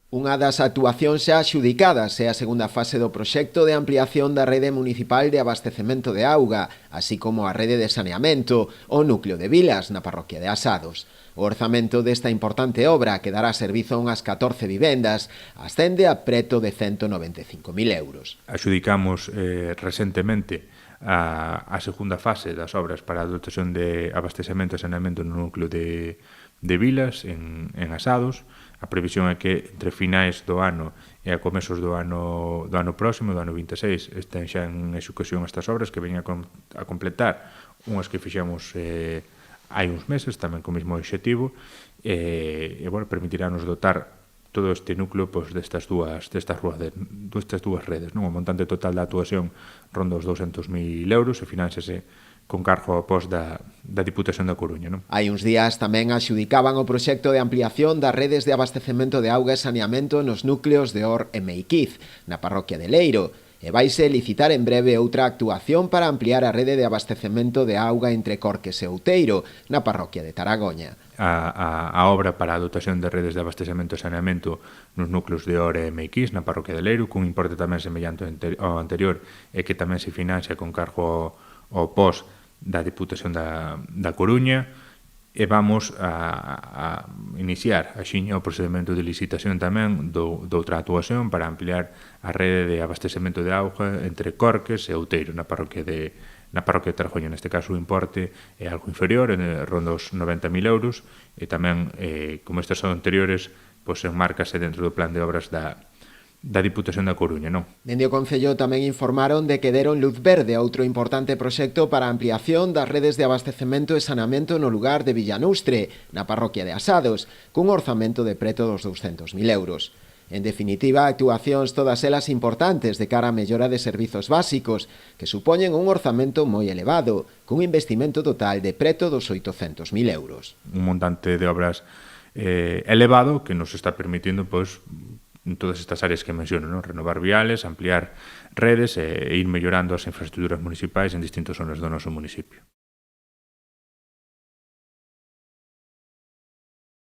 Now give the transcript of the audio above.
Unha das actuacións xa adxudicadas é a segunda fase do proxecto de ampliación da rede municipal de abastecemento de auga, así como a rede de saneamento, o núcleo de Vilas, na parroquia de Asados. O orzamento desta importante obra, que dará servizo a unhas 14 vivendas, ascende a preto de 195.000 euros. Adxudicamos recentemente a segunda fase das obras para a dotación de abastecemento e saneamento no núcleo de Vilas, en Asados. A previsión é que entre finais do ano e a comezos do ano próximo, do ano 26, estén xa en execución estas obras que veñen a completar unhas que fixemos hai uns meses, tamén co mesmo obxectivo, e permitirános dotar todo este núcleo destas dúas redes. O montante total da actuación ronda os 200.000 euros e finánsese con cargo ao pos da Diputación da Coruña. Hai uns días tamén adxudicaban o proxecto de ampliación das redes de abastecemento de auga e saneamento nos núcleos de Or e Meiquiz, na parroquia de Leiro, e vaise licitar en breve outra actuación para ampliar a rede de abastecemento de auga entre Corques e Outeiro, na parroquia de Taragoña. A obra para a dotación de redes de abastecemento e saneamento nos núcleos de Or e Meiquiz, na parroquia de Leiro, cun importe tamén semellante ao anterior e que tamén se financia con cargo ao pos da Diputación da Coruña, e vamos a iniciar axiña o procedimento de licitación tamén doutra actuación para ampliar a rede de abastecemento de auga entre Corques e Outeiro, na parroquia de Taragoña. Neste caso o importe é algo inferior, ronda os 90.000 euros, e tamén, como estes son anteriores, enmárcase dentro do plan de obras da Diputación da Coruña, non? Dende o Concello tamén informaron de que deron luz verde a outro importante proxecto para a ampliación das redes de abastecemento e saneamento no lugar de Villanustre, na parroquia de Asados, cun orzamento de preto dos 200.000 euros. En definitiva, actuacións todas elas importantes de cara á mellora de servizos básicos, que supoñen un orzamento moi elevado, cun investimento total de preto dos 800.000 euros. Un montante de obras elevado que nos está permitindo, en todas estas áreas que menciono, renovar viales, ampliar redes e ir mellorando as infraestructuras municipais en distintas zonas do noso municipio.